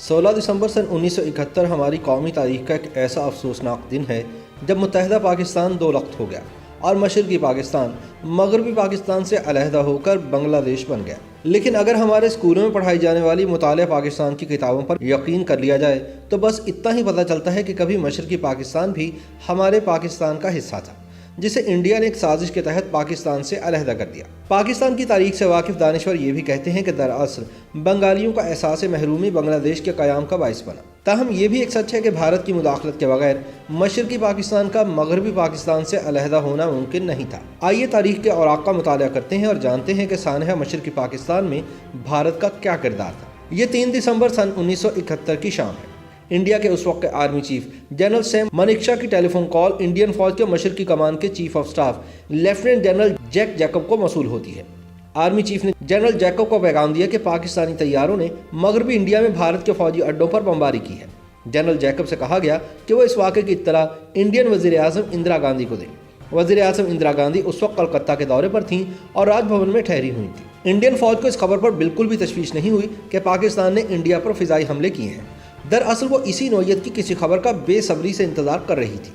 16 دسمبر سن 1971 ہماری قومی تاریخ کا ایک ایسا افسوسناک دن ہے جب متحدہ پاکستان دو رخت ہو گیا اور مشرقی پاکستان مغربی پاکستان سے علیحدہ ہو کر بنگلہ دیش بن گیا۔ لیکن اگر ہمارے اسکولوں میں پڑھائی جانے والی مطالعہ پاکستان کی کتابوں پر یقین کر لیا جائے تو بس اتنا ہی پتہ چلتا ہے کہ کبھی مشرقی پاکستان بھی ہمارے پاکستان کا حصہ تھا، جسے انڈیا نے ایک سازش کے تحت پاکستان سے علیحدہ کر دیا۔ پاکستان کی تاریخ سے واقف دانشور یہ بھی کہتے ہیں کہ دراصل بنگالیوں کا احساس محرومی بنگلہ دیش کے قیام کا باعث بنا۔ تاہم یہ بھی ایک سچ ہے کہ بھارت کی مداخلت کے بغیر مشرقی پاکستان کا مغربی پاکستان سے علیحدہ ہونا ممکن نہیں تھا۔ آئیے تاریخ کے اوراق کا مطالعہ کرتے ہیں اور جانتے ہیں کہ سانحہ مشرقی پاکستان میں بھارت کا کیا کردار تھا۔ یہ 3 دسمبر سن 1971 کی شام ہے۔ انڈیا کے اس وقت کے آرمی چیف جنرل سیم منیکشا کی ٹیلی فون کال انڈین فوج کے مشرقی کمان کے chief of staff lieutenant general Jack Jacob کو موصول ہوتی ہے۔ آرمی چیف نے جنرل جیکب کو پیغام دیا کہ پاکستانی طیاروں نے مغربی انڈیا میں بھارت کے فوجی اڈوں پر بمباری کی ہے۔ جنرل جیکب سے کہا گیا کہ وہ اس واقعے کی اطلاع انڈین وزیر اعظم اندرا گاندھی کو دیں۔ وزیر اعظم اندرا گاندھی اس وقت کلکتہ کے دورے پر تھیں اور راج بھون میں ٹھہری ہوئی تھیں۔ انڈین فوج کو اس خبر پر بالکل بھی تشویش نہیں ہوئی کہ پاکستان نے انڈیا پر فضائی حملے کیے ہیں۔ دراصل وہ اسی نوعیت کی کسی خبر کا بے صبری سے انتظار کر رہی تھی۔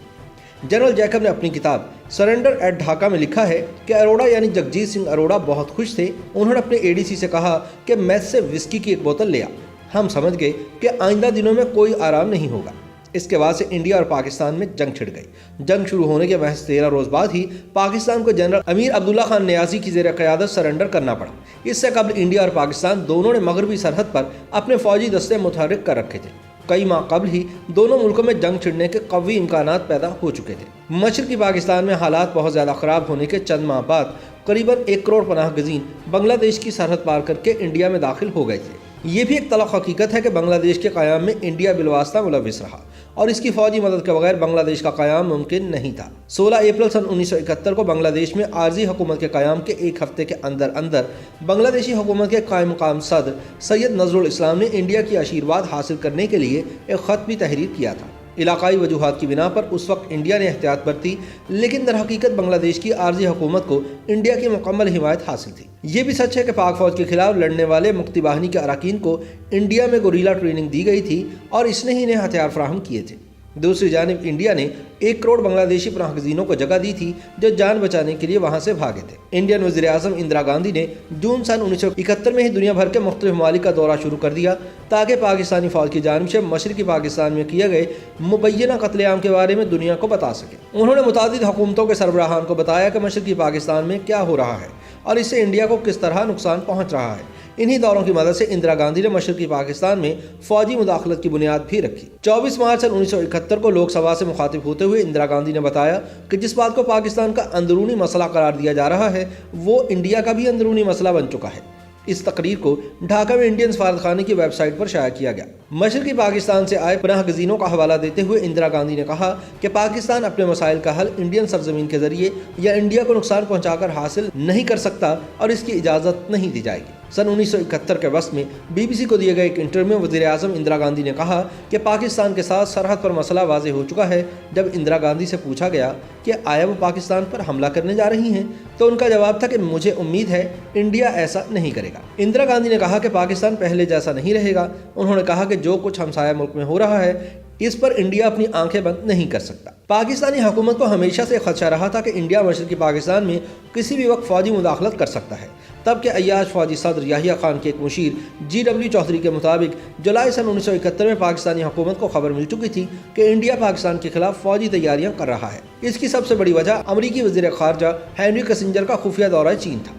جنرل جیکب نے اپنی کتاب سرنڈر ایٹ ڈھاکہ میں لکھا ہے کہ اروڑا یعنی جگجیت سنگھ اروڑا بہت خوش تھے۔ انہوں نے اپنے ADC سے کہا کہ میس سے وسکی کی ایک بوتل لے آ۔ ہم سمجھ گئے کہ آئندہ دنوں میں کوئی آرام نہیں ہوگا۔ اس کے بعد سے انڈیا اور پاکستان میں جنگ چھڑ گئی۔ جنگ شروع ہونے کے محض 13 روز بعد ہی پاکستان کو جنرل امیر عبداللہ خان نیازی کی زیر قیادت سرنڈر کرنا پڑا۔ اس سے قبل انڈیا اور پاکستان دونوں نے مغربی سرحد پر اپنے فوجی دستے متحرک کر رکھے تھے۔ کئی ماہ قبل ہی دونوں ملکوں میں جنگ چھڑنے کے قوی امکانات پیدا ہو چکے تھے۔ مشرقی پاکستان میں حالات بہت زیادہ خراب ہونے کے چند ماہ بعد قریباً 1 کروڑ پناہ گزین بنگلہ دیش کی سرحد پار کر کے انڈیا میں داخل ہو گئے تھے۔ یہ بھی ایک تلخ حقیقت ہے کہ بنگلہ دیش کے قیام میں انڈیا بالواسطہ ملوث رہا اور اس کی فوجی مدد کے بغیر بنگلہ دیش کا قیام ممکن نہیں تھا۔ 16 اپریل سن 1971 کو بنگلہ دیش میں عارضی حکومت کے قیام کے ایک ہفتے کے اندر بنگلہ دیشی حکومت کے قائم مقام صدر سید نذر الاسلام نے انڈیا کی آشیرواد حاصل کرنے کے لیے ایک خط بھی تحریر کیا تھا۔ علاقائی وجوہات کی بنا پر اس وقت انڈیا نے احتیاط برتی، لیکن در حقیقت بنگلہ دیش کی عارضی حکومت کو انڈیا کی مکمل حمایت حاصل تھی۔ یہ بھی سچ ہے کہ پاک فوج کے خلاف لڑنے والے مکتی باہنی کے اراکین کو انڈیا میں گوریلا ٹریننگ دی گئی تھی اور اس نے ہی انہیں ہتھیار فراہم کیے تھے۔ دوسری جانب انڈیا نے 1 کروڑ بنگلہ دیشی پناہ گزینوں کو جگہ دی تھی جو جان بچانے کے لیے وہاں سے بھاگے تھے۔ انڈین وزیر اعظم اندرا گاندھی نے جون سن 1971 میں ہی دنیا بھر کے مختلف ممالک کا دورہ شروع کر دیا تاکہ پاکستانی فوج کی جانب سے مشرقی پاکستان میں کیے گئے مبینہ قتل عام کے بارے میں دنیا کو بتا سکے۔ انہوں نے متعدد حکومتوں کے سربراہان کو بتایا کہ مشرقی پاکستان میں کیا ہو رہا ہے اور اس سے انڈیا کو کس طرح نقصان پہنچ رہا ہے۔ انہی دوروں کی مدد سے اندرا گاندھی نے مشرقی پاکستان میں فوجی مداخلت کی بنیاد بھی رکھی۔ 24 مارچ سن 1971 کو لوک سبھا سے مخاطب ہوتے ہوئے اندرا گاندھی نے بتایا کہ جس بات کو پاکستان کا اندرونی مسئلہ قرار دیا جا رہا ہے وہ انڈیا کا بھی اندرونی مسئلہ بن چکا ہے۔ اس تقریر کو ڈھاکہ میں انڈین سفارت خانے کی ویب سائٹ پر شائع کیا گیا۔ مشرقی پاکستان سے آئے پناہ گزینوں کا حوالہ دیتے ہوئے اندرا گاندھی نے کہا کہ پاکستان اپنے مسائل کا حل انڈین سرزمین کے ذریعے یا انڈیا کو نقصان پہنچا کر حاصل نہیں کر سکتا اور اس کی اجازت نہیں دی جائے گی۔ سن 1971 کے وسط میں BBC کو دیے گئے ایک انٹرویو میں وزیر اعظم اندرا گاندھی نے کہا کہ پاکستان کے ساتھ سرحد پر مسئلہ واضح ہو چکا ہے۔ جب اندرا گاندھی سے پوچھا گیا کہ آیا وہ پاکستان پر حملہ کرنے جا رہی ہیں تو ان کا جواب تھا کہ مجھے امید ہے انڈیا ایسا نہیں کرے گا۔ اندرا گاندھی نے کہا کہ پاکستان پہلے جیسا نہیں رہے گا۔ انہوں نے کہا کہ جو کچھ ہمسایہ ملک میں ہو رہا ہے اس پر انڈیا اپنی آنکھیں بند نہیں کر سکتا۔ پاکستانی حکومت کو ہمیشہ سے خدشہ رہا تھا کہ انڈیا مشرقی پاکستان میں کسی بھی وقت فوجی مداخلت کر سکتا ہے۔ تب کہ عیاش فوجی صدر یحییٰ خان کے ایک مشیر GW چودھری کے مطابق جولائی سن 1971 میں پاکستانی حکومت کو خبر مل چکی تھی کہ انڈیا پاکستان کے خلاف فوجی تیاریاں کر رہا ہے۔ اس کی سب سے بڑی وجہ امریکی وزیر خارجہ ہینری کسنجر کا خفیہ دورہ چین تھا۔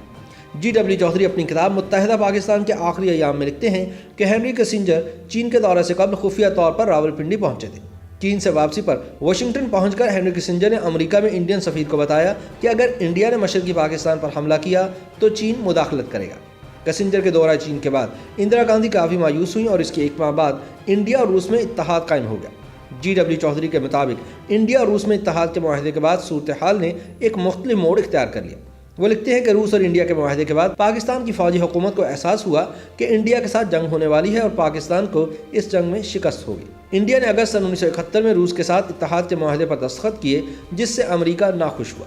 GW چودھری اپنی کتاب متحدہ پاکستان کے آخری ایام میں لکھتے ہیں کہ ہینری کسنجر چین کے دورے سے قبل خفیہ طور پر راولپنڈی پہنچے تھے۔ چین سے واپسی پر واشنگٹن پہنچ کر ہینری کسنجر نے امریکہ میں انڈین سفیر کو بتایا کہ اگر انڈیا نے مشرقی پاکستان پر حملہ کیا تو چین مداخلت کرے گا۔ کسنجر کے دورہ چین کے بعد اندرا گاندھی کافی مایوس ہوئیں اور اس کے 1 ماہ بعد انڈیا اور روس میں اتحاد قائم ہو گیا۔ GW چودھری کے مطابق انڈیا اور روس میں اتحاد کے معاہدے کے بعد صورتحال نے ایک مختلف موڑ اختیار کر لیا۔ وہ لکھتے ہیں کہ روس اور انڈیا کے معاہدے کے بعد پاکستان کی فوجی حکومت کو احساس ہوا کہ انڈیا کے ساتھ جنگ ہونے والی ہے اور پاکستان کو اس جنگ میں شکست ہوگی۔ انڈیا نے اگست سن 1971 میں روس کے ساتھ اتحاد کے معاہدے پر دستخط کیے جس سے امریکہ ناخوش ہوا۔